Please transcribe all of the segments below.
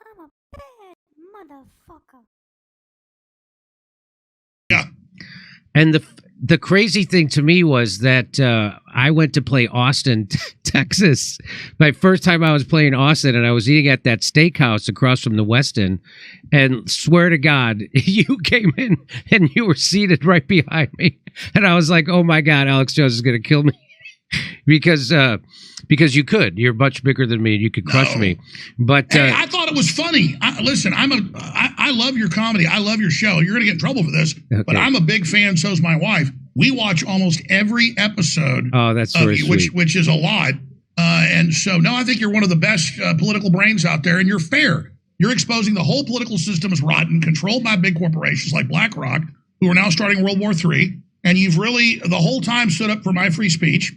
I'm a bad motherfucker. Yeah. And the crazy thing to me was that I went to play Austin, Texas. My first time I was playing Austin, and I was eating at that steakhouse across from the Westin, and swear to God, you came in and you were seated right behind me. And I was like, oh my God, Alex Jones is going to kill me. because you could. You're much bigger than me, and you could crush me. But hey, I thought it was funny. Listen, I love your comedy. I love your show. You're going to get in trouble for this, but I'm a big fan. So's my wife. We watch almost every episode. Oh, that's very sweet. Which is a lot. And so, no, I think you're one of the best political brains out there, and you're fair. You're exposing the whole political system as rotten, controlled by big corporations like BlackRock, who are now starting World War III. And you've really, the whole time, stood up for my free speech.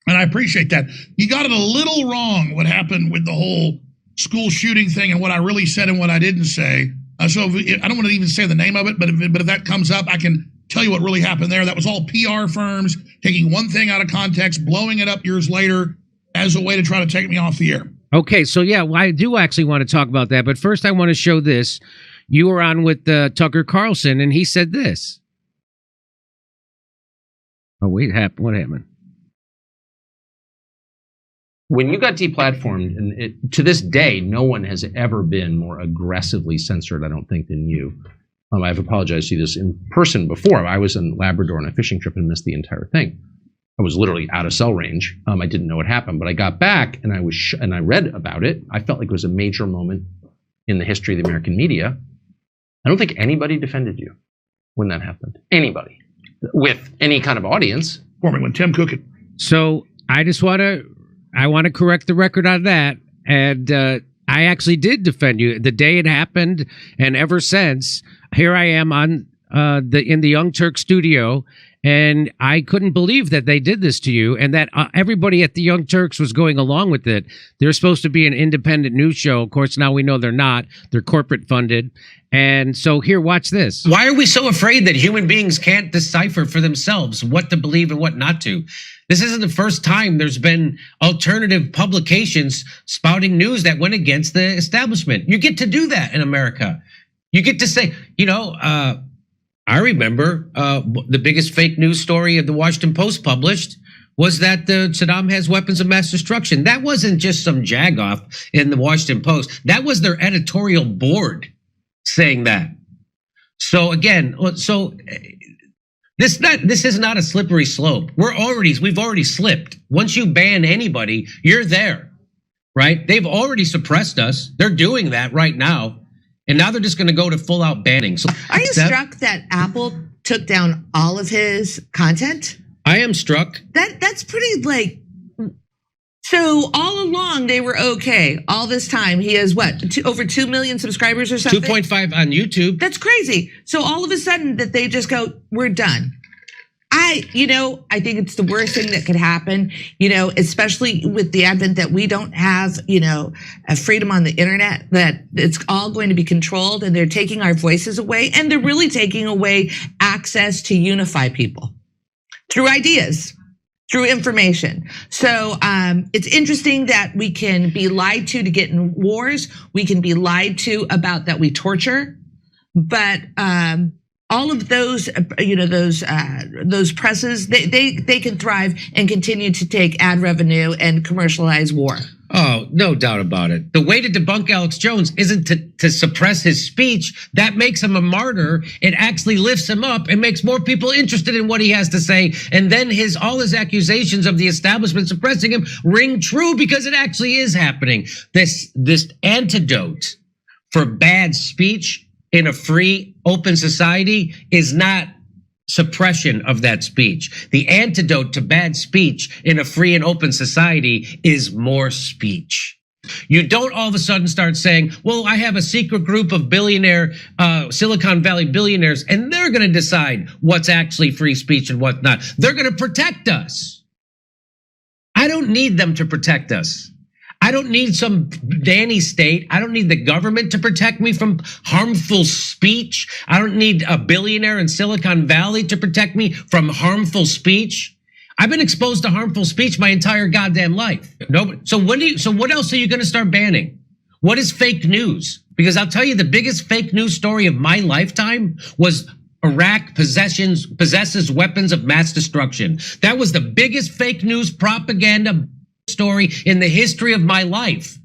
And I appreciate that. You got it a little wrong what happened with the whole school shooting thing and what I really said and what I didn't say. I don't want to even say the name of it, but if that comes up, I can tell you what really happened there. That was all PR firms taking one thing out of context, blowing it up years later as a way to try to take me off the air. Okay, so yeah, well, I do actually want to talk about that. But first, I want to show this. You were on with Tucker Carlson, and he said this. Oh, wait, what happened? When you got deplatformed, and to this day, no one has ever been more aggressively censored, I don't think, than you. I've apologized to you this in person before. I was in Labrador on a fishing trip and missed the entire thing. I was literally out of cell range. I didn't know what happened, but I got back and I read about it. I felt like it was a major moment in the history of the American media. I don't think anybody defended you when that happened. Anybody with any kind of audience. For me, when Tim Cook. So I want to correct the record on that. And I actually did defend you the day it happened. And ever since, here I am on in the Young Turk studio. And I couldn't believe that they did this to you and that everybody at the Young Turks was going along with it. They're supposed to be an independent news show. Of course, now we know they're not. They're corporate funded. And so here, watch this. Why are we so afraid that human beings can't decipher for themselves what to believe and what not to? This isn't the first time there's been alternative publications spouting news that went against the establishment. You get to do that in America. You get to say, I remember the biggest fake news story of the Washington Post published was that Saddam has weapons of mass destruction. That wasn't just some jagoff in the Washington Post. That was their editorial board saying that. So again, this is not a slippery slope. We've already slipped. Once you ban anybody, you're there, right? They've already suppressed us. They're doing that right now. And now they're just going to go to full out banning. So are you struck that Apple took down all of his content? I am struck. That's pretty so all along they were okay. All this time he has over 2 million subscribers or something? 2.5 on YouTube. That's crazy. So all of a sudden that they just go, we're done. I think it's the worst thing that could happen, especially with the advent that we don't have, a freedom on the internet, that it's all going to be controlled and they're taking our voices away and they're really taking away access to unify people through ideas, through information. So it's interesting that we can be lied to get in wars. We can be lied to about that we torture, but all of those, those presses, they can thrive and continue to take ad revenue and commercialize war. Oh, no doubt about it. The way to debunk Alex Jones isn't to suppress his speech. That makes him a martyr. It actually lifts him up and makes more people interested in what he has to say. And then all his accusations of the establishment suppressing him ring true because it actually is happening. This antidote for bad speech in a free, open society is not suppression of that speech. The antidote to bad speech in a free and open society is more speech. You don't all of a sudden start saying, well, I have a secret group of billionaire, Silicon Valley billionaires, and they're going to decide what's actually free speech and what's not. They're going to protect us. I don't need them to protect us. I don't need some nanny state. I don't need the government to protect me from harmful speech. I don't need a billionaire in Silicon Valley to protect me from harmful speech. I've been exposed to harmful speech my entire goddamn life. So what else are you going to start banning? What is fake news? Because I'll tell you, the biggest fake news story of my lifetime was Iraq possesses weapons of mass destruction. That was the biggest fake news propaganda story in the history of my life.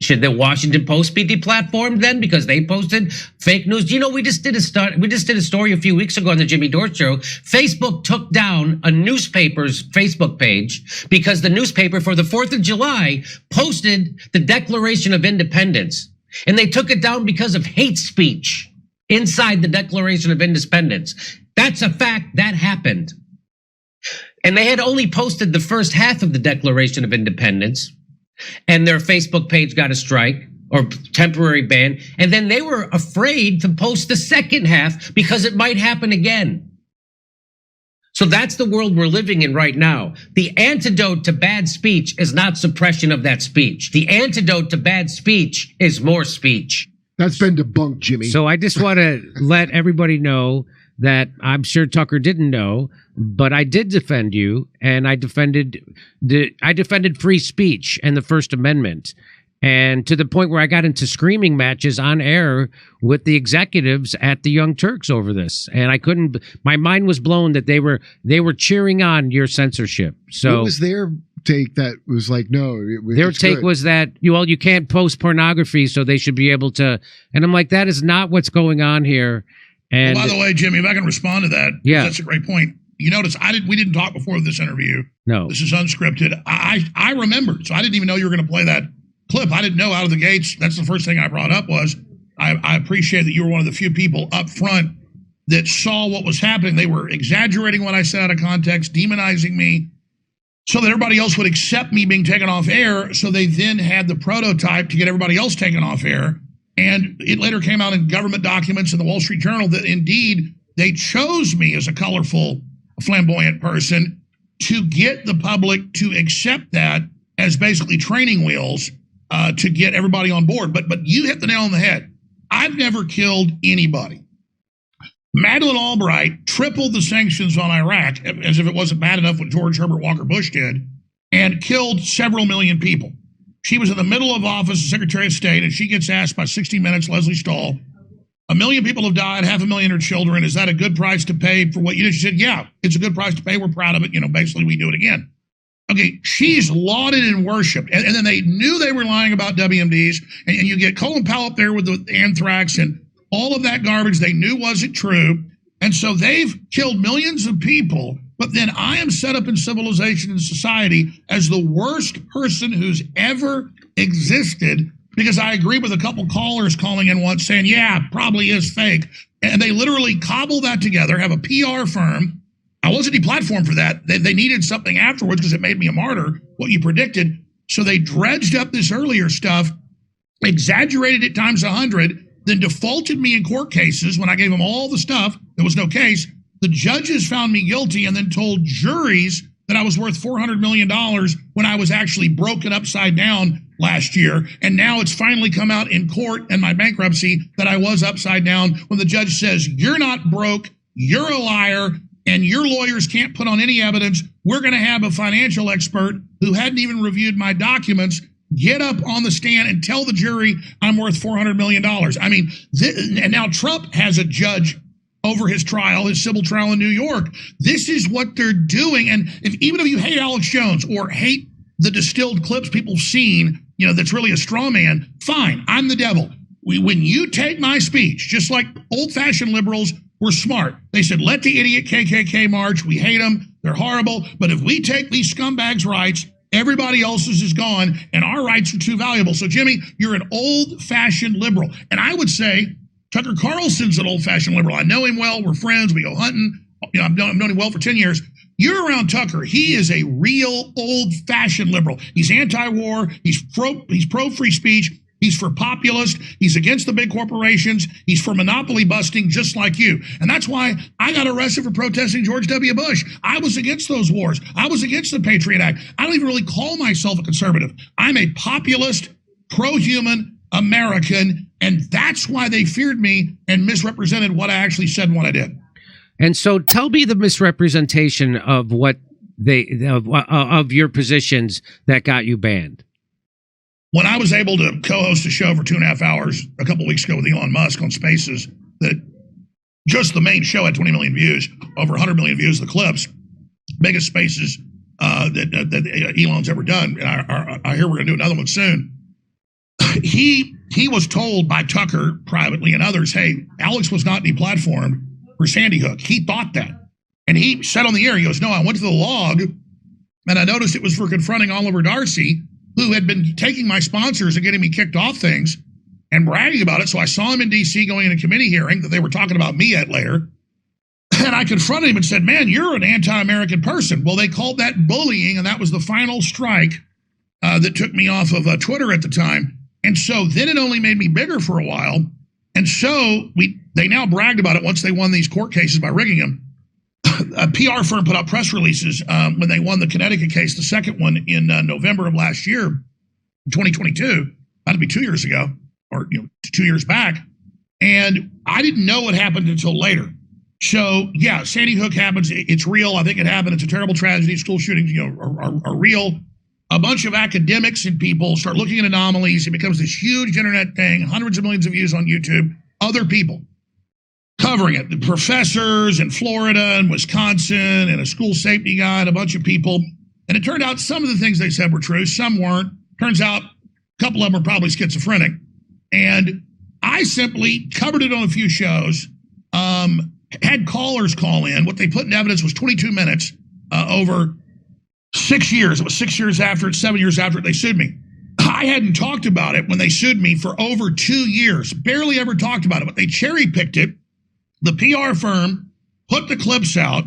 Should the Washington Post be deplatformed then because they posted fake news? You know, we just did a story a few weeks ago on the Jimmy Dore Show. Facebook took down a newspaper's Facebook page because the newspaper for the 4th of July posted the Declaration of Independence. And they took it down because of hate speech inside the Declaration of Independence. That's a fact. That happened. And they had only posted the first half of the Declaration of Independence, and their Facebook page got a strike or temporary ban. And then they were afraid to post the second half because it might happen again. So that's the world we're living in right now. The antidote to bad speech is not suppression of that speech. The antidote to bad speech is more speech. That's been debunked, Jimmy. So I just want to let everybody know that I'm sure Tucker didn't know, but I did defend you, and I defended free speech and the First Amendment, and to the point where I got into screaming matches on air with the executives at the Young Turks over this, and I couldn't. My mind was blown that they were cheering on your censorship. So what was their take that was like, no, their take was that you can't post pornography, so they should be able to. And I'm like, that is not what's going on here. And by the way, Jimmy, if I can respond to that, yeah, that's a great point. You notice we didn't talk before this interview. No, this is unscripted. I remembered, so I didn't even know you were going to play that clip. I didn't know out of the gates. That's the first thing I brought up was I appreciate that you were one of the few people up front that saw what was happening. They were exaggerating what I said out of context, demonizing me, so that everybody else would accept me being taken off air. So they then had the prototype to get everybody else taken off air. And it later came out in government documents in the Wall Street Journal that indeed they chose me as a colorful, flamboyant person to get the public to accept that as basically training wheels to get everybody on board. But you hit the nail on the head. I've never killed anybody. Madeleine Albright tripled the sanctions on Iraq, as if it wasn't bad enough what George Herbert Walker Bush did, and killed several million people. She was in the middle of office as Secretary of State, and she gets asked by 60 Minutes, Leslie Stahl, 1 million people have died, 500,000 are children. Is that a good price to pay for what you did? She said, yeah, it's a good price to pay. We're proud of it. You know, basically, we do it again. Okay, she's lauded and worshipped. And then they knew they were lying about WMDs. And you get Colin Powell up there with the anthrax and all of that garbage they knew wasn't true. And so they've killed millions of people. But then I am set up in civilization and society as the worst person who's ever existed, because I agree with a couple callers calling in once saying, yeah, probably is fake. And they literally cobble that together, have a PR firm. I wasn't deplatformed for that. They needed something afterwards because it made me a martyr, what you predicted. So they dredged up this earlier stuff, exaggerated it times 100, then defaulted me in court cases when I gave them all the stuff. There was no case. The judges found me guilty and then told juries that I was worth $400 million when I was actually broken upside down last year. And now it's finally come out in court and my bankruptcy that I was upside down when the judge says, you're not broke, you're a liar, and your lawyers can't put on any evidence. We're going to have a financial expert who hadn't even reviewed my documents get up on the stand and tell the jury I'm worth $400 million. I mean, and now Trump has a judge over his trial, his civil trial in New York. This is what they're doing. And even if you hate Alex Jones or hate the distilled clips people have seen, you know, that's really a straw man, fine, I'm the devil. When you take my speech, just like old-fashioned liberals were smart, they said, let the idiot KKK march. We hate them. They're horrible. But if we take these scumbags' rights, everybody else's is gone, and our rights are too valuable. So, Jimmy, you're an old-fashioned liberal. And I would say Tucker Carlson's an old-fashioned liberal. I know him well. We're friends. We go hunting. You know, I've known him well for 10 years. You're around Tucker. He is a real old-fashioned liberal. He's anti-war. He's pro-free speech. He's for populist. He's against the big corporations. He's for monopoly busting, just like you. And that's why I got arrested for protesting George W. Bush. I was against those wars. I was against the Patriot Act. I don't even really call myself a conservative. I'm a populist, pro-human American, and that's why they feared me and misrepresented what I actually said and what I did. And so tell me the misrepresentation of what of your positions that got you banned. when I was able to co-host a show for 2.5 hours a couple weeks ago with Elon Musk on Spaces, that just the main show had 20 million views, over 100 million views of the clips, biggest Spaces that Elon's ever done. And I hear we're going to do another one soon. He was told by Tucker privately and others, hey, Alex was not deplatformed for Sandy Hook. He thought that. And he said on the air, he goes, no, I went to the log and I noticed it was for confronting Oliver Darcy, who had been taking my sponsors and getting me kicked off things and bragging about it. So I saw him in D.C. going in a committee hearing that they were talking about me at later. And I confronted him and said, man, you're an anti-American person. Well, they called that bullying, and that was the final strike that took me off of Twitter at the time. And so then it only made me bigger for a while. And so they now bragged about it once they won these court cases by rigging them. A PR firm put out press releases when they won the Connecticut case, the second one in November of last year, 2022. That'd be 2 years ago, or 2 years back. And I didn't know what happened until later. So yeah, Sandy Hook happens. It's real. I think it happened. It's a terrible tragedy. School shootings, are real. A bunch of academics and people start looking at anomalies. It becomes this huge internet thing, hundreds of millions of views on YouTube. Other people covering it, the professors in Florida and Wisconsin and a school safety guy and a bunch of people. And it turned out some of the things they said were true. Some weren't. Turns out a couple of them are probably schizophrenic. And I simply covered it on a few shows. Had callers call in. What they put in evidence was 22 minutes over 6 years. It was 6 years after it, 7 years after it, they sued me. I hadn't talked about it when they sued me for over 2 years. Barely ever talked about it, but they cherry-picked it. The PR firm put the clips out,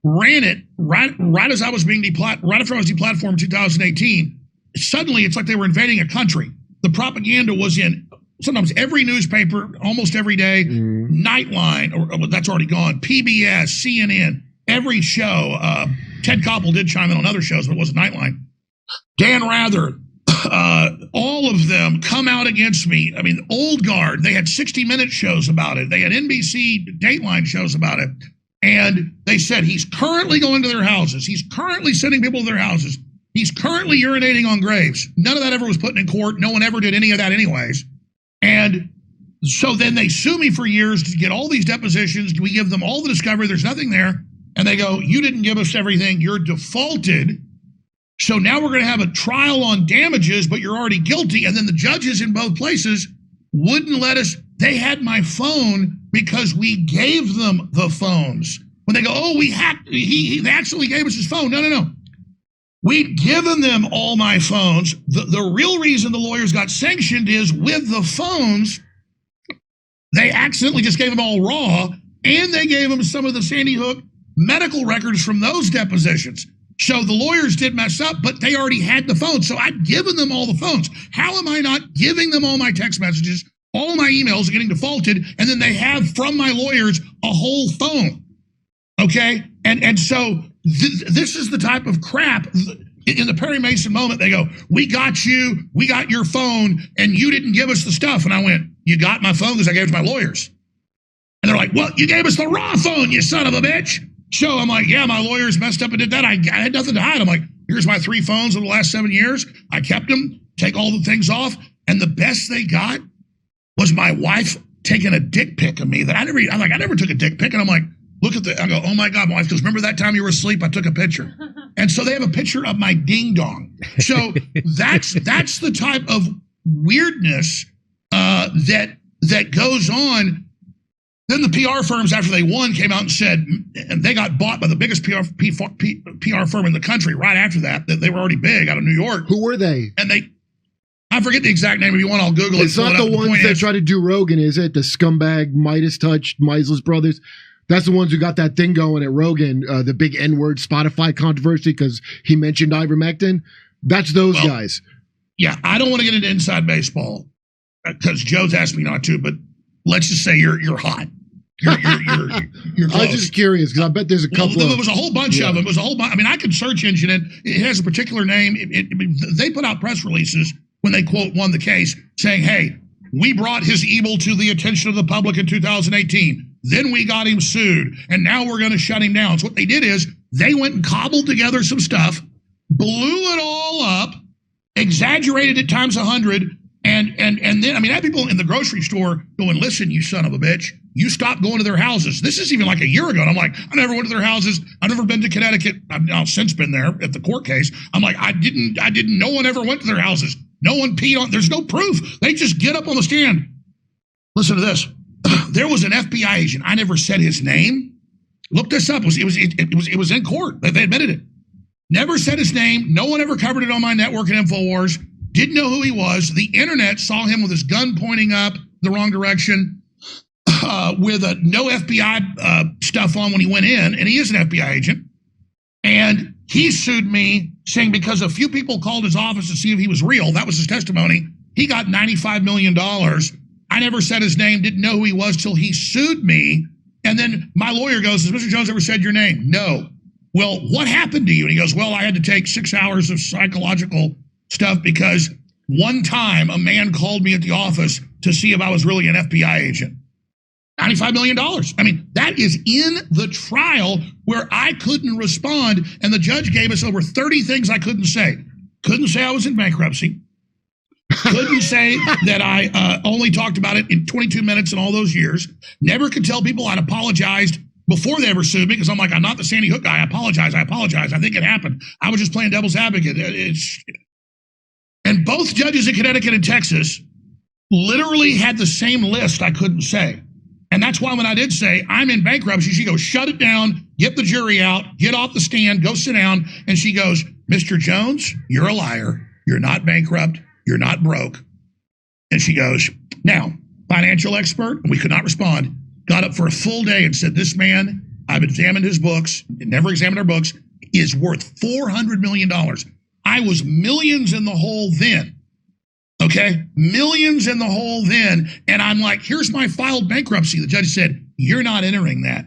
ran it right as I was being right after I was deplatformed in 2018. Suddenly, it's like they were invading a country. The propaganda was in sometimes every newspaper, almost every day, Nightline, or that's already gone, PBS, CNN, every show. Ted Koppel did chime in on other shows, but it wasn't Nightline. Dan Rather, all of them come out against me. I mean, Old Guard, they had 60-minute shows about it. They had NBC Dateline shows about it. And they said he's currently going to their houses. He's currently sending people to their houses. He's currently urinating on graves. None of that ever was put in court. No one ever did any of that anyways. And so then they sue me for years to get all these depositions. We give them all the discovery. There's nothing there. And they go, you didn't give us everything. You're defaulted. So now we're going to have a trial on damages, but you're already guilty. And then the judges in both places wouldn't let us. They had my phone because we gave them the phones. When they go, oh, we hacked, he actually gave us his phone. No. We'd given them all my phones. The real reason the lawyers got sanctioned is with the phones, they accidentally just gave them all raw, and they gave them some of the Sandy Hook medical records from those depositions. So the lawyers did mess up, but they already had the phones. So I'd given them all the phones. How am I not giving them all my text messages, all my emails are getting defaulted, and then they have from my lawyers a whole phone? Okay? And so this is the type of crap. In the Perry Mason moment, they go, we got you, we got your phone, and you didn't give us the stuff. And I went, you got my phone because I gave it to my lawyers. And they're like, well, you gave us the raw phone, you son of a bitch. So I'm like, yeah, my lawyers messed up and did that. I had nothing to hide. I'm like, here's my 3 phones over the last 7 years. I kept them, take all the things off. And the best they got was my wife taking a dick pic of me that I never took a dick pic. And I'm like, look at I go, oh my God, my wife goes, remember that time you were asleep? I took a picture. And so they have a picture of my ding dong. So that's the type of weirdness that goes on. Then the PR firms, after they won, came out and said, and they got bought by the biggest PR firm in the country right after that they were already big out of New York. Who were they? And I forget the exact name. If you want, I'll Google it. It's not the ones that try to do Rogan, is it? The scumbag Midas Touch, Meisel's brothers. That's the ones who got that thing going at Rogan, the big N-word Spotify controversy because he mentioned ivermectin. That's those guys. Yeah, I don't want to get into inside baseball because Joe's asked me not to, but let's just say you're hot. You're close. I was just curious because I bet there's a couple. There was a whole bunch of them. It was a whole bunch. I mean, I could search engine it. It has a particular name. They put out press releases when they quote won the case saying, "Hey, we brought his evil to the attention of the public in 2018. Then we got him sued, and now we're going to shut him down." So what they did is they went and cobbled together some stuff, blew it all up, exaggerated it times 100. And then, I mean, I had people in the grocery store going, listen, you son of a bitch, you stopped going to their houses. This is even like a year ago. And I'm like, I never went to their houses. I've never been to Connecticut. I've now since been there at the court case. I'm like, I didn't, no one ever went to their houses. No one peed on, there's no proof. They just get up on the stand. Listen to this. There was an FBI agent. I never said his name. Look this up. It was in court. They admitted it. Never said his name. No one ever covered it on my network at Infowars. Didn't know who he was. The internet saw him with his gun pointing up the wrong direction with no FBI stuff on when he went in, and he is an FBI agent. And he sued me saying because a few people called his office to see if he was real, that was his testimony, he got $95 million. I never said his name, didn't know who he was till he sued me. And then my lawyer goes, has Mr. Jones ever said your name? No. Well, what happened to you? And he goes, well, I had to take 6 hours of psychological stuff because one time a man called me at the office to see if I was really an FBI agent. $95 million. I mean, that is in the trial where I couldn't respond, and the judge gave us over 30 things I couldn't say. Couldn't say I was in bankruptcy. Couldn't say that I only talked about it in 22 minutes in all those years. Never could tell people I'd apologized before they ever sued me because I'm like, I'm not the Sandy Hook guy. I apologize. I think it happened. I was just playing devil's advocate. And both judges in Connecticut and Texas literally had the same list I couldn't say. And that's why when I did say, I'm in bankruptcy, she goes, shut it down, get the jury out, get off the stand, go sit down. And she goes, Mr. Jones, you're a liar. You're not bankrupt. You're not broke. And she goes, now, financial expert, and we could not respond, got up for a full day and said, this man, I've examined his books, never examined our books, is worth $400 million. I was millions in the hole then. Okay, millions in the hole then. And I'm like, here's my filed bankruptcy. The judge said, you're not entering that.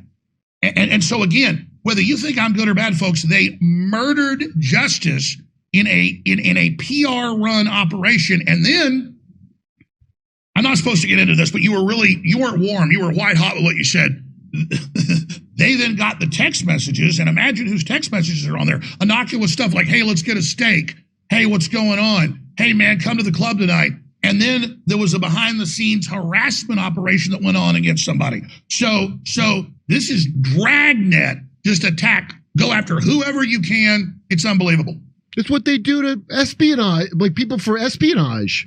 And so again, whether you think I'm good or bad, folks, they murdered justice in a PR run operation. And then I'm not supposed to get into this, but you weren't warm. You were white hot with what you said. They then got the text messages, and imagine whose text messages are on there. Innocuous stuff like, hey, let's get a steak. Hey, what's going on? Hey, man, come to the club tonight. And then there was a behind-the-scenes harassment operation that went on against somebody. So this is dragnet, just attack, go after whoever you can. It's unbelievable. It's what they do to espionage, like people for espionage.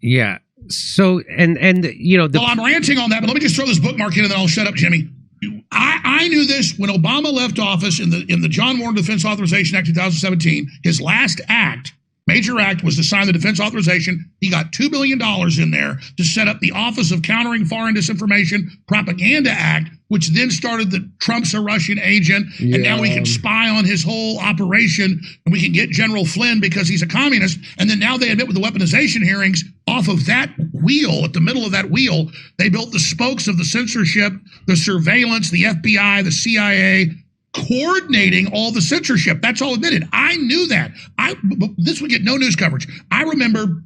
Yeah. So, and you know, well, I'm ranting on that, but let me just throw this bookmark in and then I'll shut up, Jimmy. I knew this when Obama left office in the John Warren Defense Authorization Act 2017. His last act, major act, was to sign the defense authorization. He got $2 billion in there to set up the Office of Countering Foreign Disinformation Propaganda Act, which then started the Trump's a Russian agent, and now we can spy on his whole operation, and we can get General Flynn because he's a communist. And then now they admit with the weaponization hearings, off of that wheel, at the middle of that wheel, they built the spokes of the censorship, the surveillance, the FBI, the CIA, coordinating all the censorship. That's all admitted. I knew that. This would get no news coverage. I remember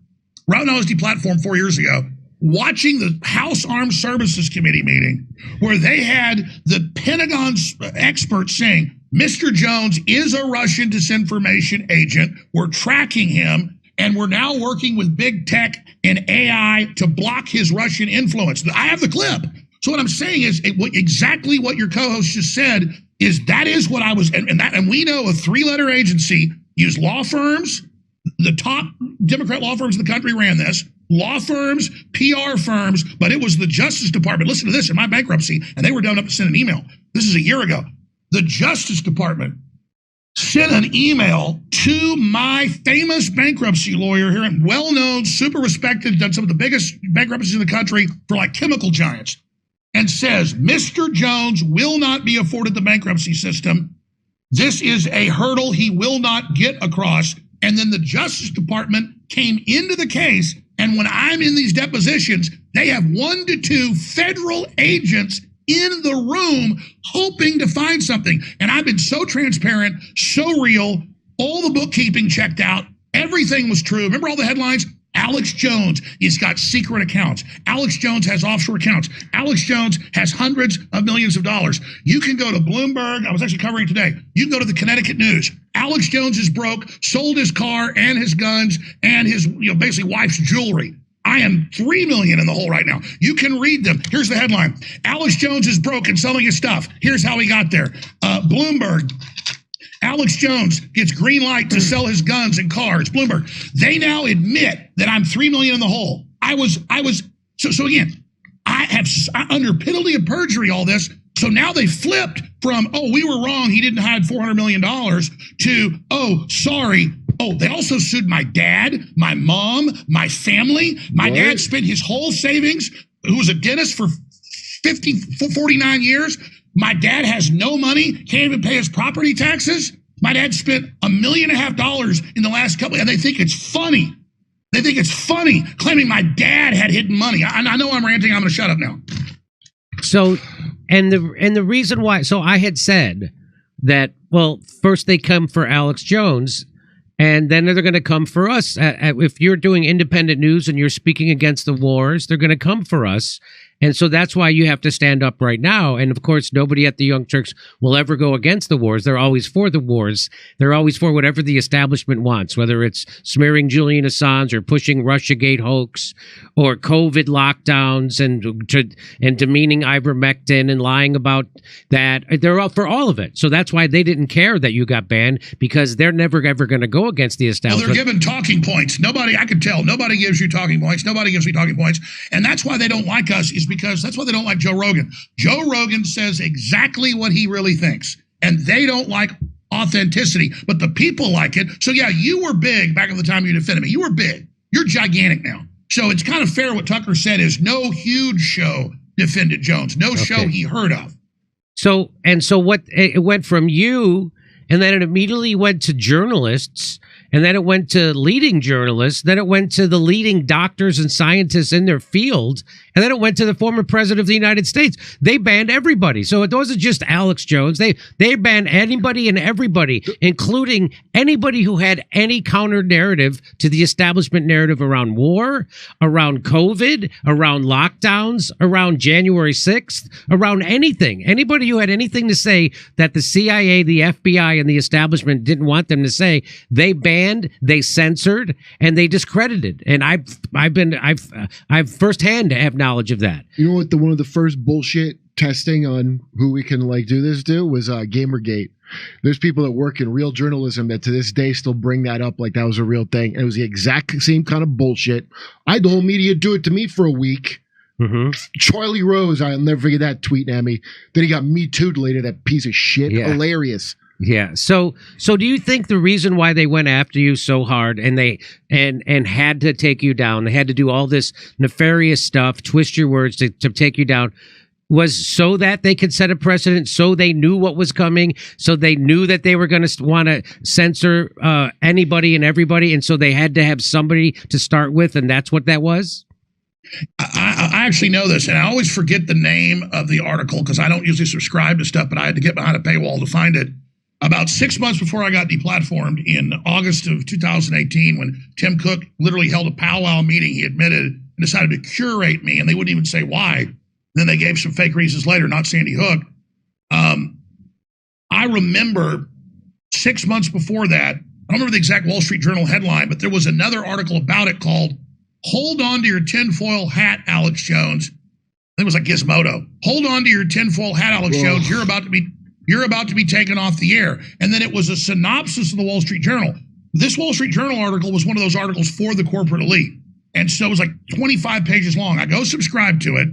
right when I was deplatformed 4 years ago, watching the House Armed Services Committee meeting where they had the Pentagon's experts saying, Mr. Jones is a Russian disinformation agent. We're tracking him, and we're now working with big tech and AI to block his Russian influence. I have the clip. So what I'm saying is exactly what your co-host just said is that is what I was, and we know a 3-letter agency used law firms. The top Democrat law firms in the country ran this. Law firms, PR firms, but it was the Justice Department. Listen to this, in my bankruptcy, and they were dumb enough to send an email. This is a year ago. The Justice Department sent an email to my famous bankruptcy lawyer here, and well-known, super respected, done some of the biggest bankruptcies in the country for like chemical giants, and says, Mr. Jones will not be afforded the bankruptcy system. This is a hurdle he will not get across. And then the Justice Department came into the case, and when I'm in these depositions, they have 1 to 2 federal agents in the room hoping to find something. And I've been so transparent, so real, all the bookkeeping checked out, everything was true. Remember all the headlines? Alex Jones has got secret accounts. Alex Jones has offshore accounts. Alex Jones has hundreds of millions of dollars. You can go to Bloomberg. I was actually covering today. You can go to the Connecticut News. Alex Jones is broke, sold his car and his guns and his, basically wife's jewelry. I am $3 million in the hole right now. You can read them. Here's the headline. Alex Jones is broke and selling his stuff. Here's how he got there. Bloomberg. Alex Jones gets green light to sell his guns and cars. Bloomberg. They now admit that I'm $3 million in the hole. So again, I under penalty of perjury, all this. So now they flipped from, we were wrong, he didn't hide $400 million, to, sorry. They also sued my dad, my mom, my family. My dad spent his whole savings, who was a dentist for 49 years. My dad has no money, can't even pay his property taxes. My dad spent $1.5 million in the last couple, and they think it's funny. They think it's funny, claiming my dad had hidden money. I know I'm ranting, I'm gonna shut up now. So, and the reason why, so I had said that, well, first they come for Alex Jones, and then they're going to come for us. If you're doing independent news and you're speaking against the wars, they're going to come for us. And so that's why you have to stand up right now. And of course, nobody at the Young Turks will ever go against the wars. They're always for the wars. They're always for whatever the establishment wants, whether it's smearing Julian Assange or pushing Russiagate hoax or COVID lockdowns and demeaning ivermectin and lying about that. They're all for all of it. So that's why they didn't care that you got banned, because they're never ever going to go against the establishment. Well, they're given talking points. I can tell. Nobody gives you talking points. Nobody gives me talking points. And that's why they don't like us, is because that's why they don't like Joe Rogan. Joe Rogan says exactly what he really thinks, and they don't like authenticity, but the people like it. So yeah, you were big back at the time you defended me. You were big. You're gigantic now. So it's kind of fair what Tucker said is no huge show defended Jones. No show he heard of. So what it went from you, and then it immediately went to journalists, and then it went to leading journalists, then it went to the leading doctors and scientists in their field, and then it went to the former president of the United States. They banned everybody. So it wasn't just Alex Jones. They banned anybody and everybody, including anybody who had any counter narrative to the establishment narrative around war, around COVID, around lockdowns, around January 6th, around anything. Anybody who had anything to say that the CIA, the FBI, and the establishment didn't want them to say, they banned, they censored, and they discredited. And I've firsthand have knowledge of that. You know what? One of the first bullshit testing on who we can do this to was Gamergate. There's people that work in real journalism that to this day still bring that up like that was a real thing. And it was the exact same kind of bullshit. I had the whole media do it to me for a week. Mm-hmm. Charlie Rose, I'll never forget that tweeting at me. Then he got Me Too'd later, that piece of shit. Yeah. Hilarious. Yeah. So do you think the reason why they went after you so hard and they and had to take you down, they had to do all this nefarious stuff, twist your words to take you down, was so that they could set a precedent, so they knew what was coming, so they knew that they were going to want to censor anybody and everybody, and so they had to have somebody to start with, and that's what that was? I actually know this, and I always forget the name of the article because I don't usually subscribe to stuff, but I had to get behind a paywall to find it. About 6 months before I got deplatformed in August of 2018, when Tim Cook literally held a powwow meeting, he admitted and decided to curate me, and they wouldn't even say why. Then they gave some fake reasons later, not Sandy Hook. I remember 6 months before that, I don't remember the exact Wall Street Journal headline, but there was another article about it called "Hold On to Your Tinfoil Hat, Alex Jones." I think it was like Gizmodo. "Hold on to your tinfoil hat, Alex Jones. You're about to be taken off the air." And then it was a synopsis of the Wall Street Journal. This Wall Street Journal article was one of those articles for the corporate elite. And so it was like 25 pages long. I go subscribe to it,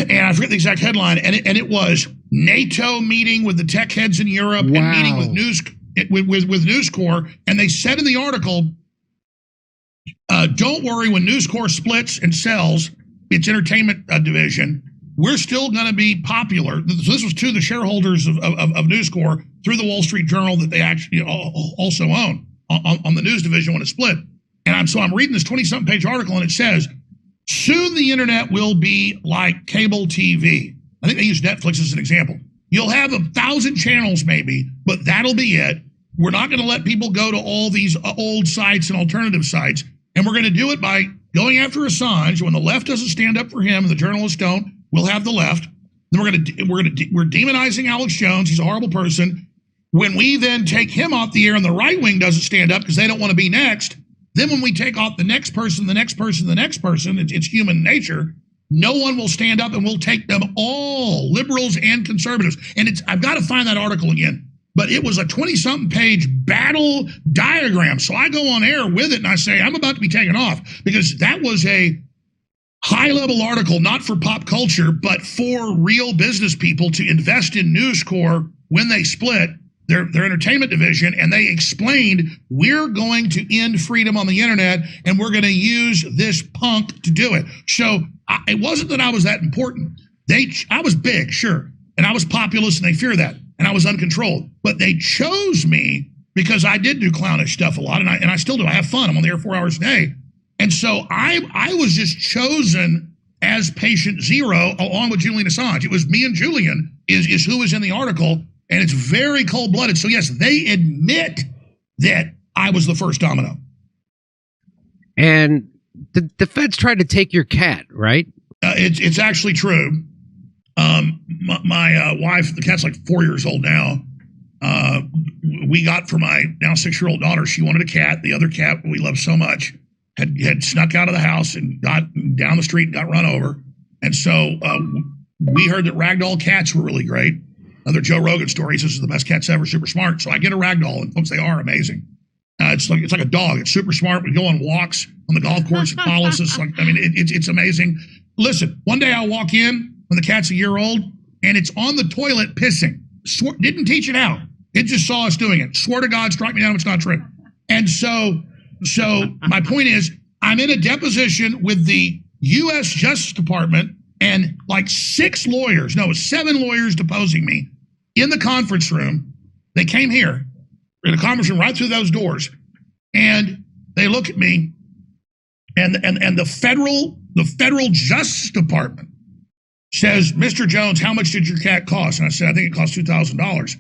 and I forget the exact headline, and it was NATO meeting with the tech heads in Europe and meeting with with News Corp. And they said in the article, don't worry, when News Corp splits and sells its entertainment division, we're still going to be popular. So this was to the shareholders of News Corp through the Wall Street Journal that they actually also own on the news division when it split. And I'm reading this 20-something page article, and it says, soon the internet will be like cable TV. I think they use Netflix as an example. You'll have 1,000 channels maybe, but that'll be it. We're not going to let people go to all these old sites and alternative sites. And we're going to do it by going after Assange. When the left doesn't stand up for him and the journalists don't, we'll have the left. Then we're demonizing Alex Jones. He's a horrible person. When we then take him off the air and the right wing doesn't stand up because they don't want to be next, then when we take off the next person, the next person, the next person, it's human nature. No one will stand up, and we'll take them all, liberals and conservatives. And I've got to find that article again, but it was a 20-something page battle diagram. So I go on air with it and I say, I'm about to be taken off, because that was a high-level article, not for pop culture, but for real business people to invest in News Corp when they split their entertainment division, and they explained, we're going to end freedom on the internet, and we're going to use this punk to do it. So it wasn't that I was that important. I was big, sure, and I was populist, and they fear that, and I was uncontrolled. But they chose me because I did do clownish stuff a lot, and I still do. I have fun. I'm on the air 4 hours a day. And so I was just chosen as patient zero along with Julian Assange. It was me and Julian is who was in the article. And it's very cold-blooded. So, yes, they admit that I was the first domino. And the feds tried to take your cat, right? It's actually true. My wife, the cat's like 4 years old now. We got for my now 6-year-old daughter, she wanted a cat. The other cat we love so much had snuck out of the house and got down the street and got run over. And so we heard that ragdoll cats were really great. Another Joe Rogan story. This is the best cats ever, super smart. So I get a ragdoll, and folks, they are amazing. It's like a dog. It's super smart. We go on walks on the golf course. It follows us. It's amazing. Listen, one day I'll walk in when the cat's a year old, and it's on the toilet pissing. Didn't teach it out. It just saw us doing it. Swear to God, strike me down if it's not true. And so my point is, I'm in a deposition with the U.S. Justice Department, and like 7 lawyers deposing me in the conference room. They came here in a conference room right through those doors, and they look at me, and the federal Justice Department says, Mr. Jones, how much did your cat cost? And I said, I think it cost $2,000.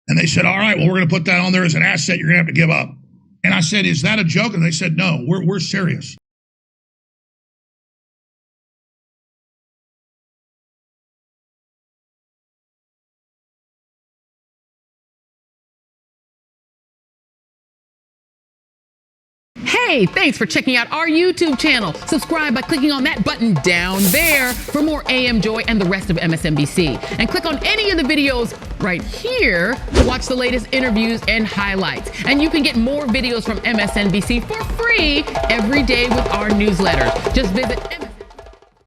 And they said, all right, well, we're going to put that on there as an asset you're going to have to give up. And I said, is that a joke? And they said, no, we're serious. Hey, thanks for checking out our YouTube channel. Subscribe by clicking on that button down there for more AM Joy and the rest of MSNBC. And click on any of the videos right here to watch the latest interviews and highlights. And you can get more videos from MSNBC for free every day with our newsletters. Just visit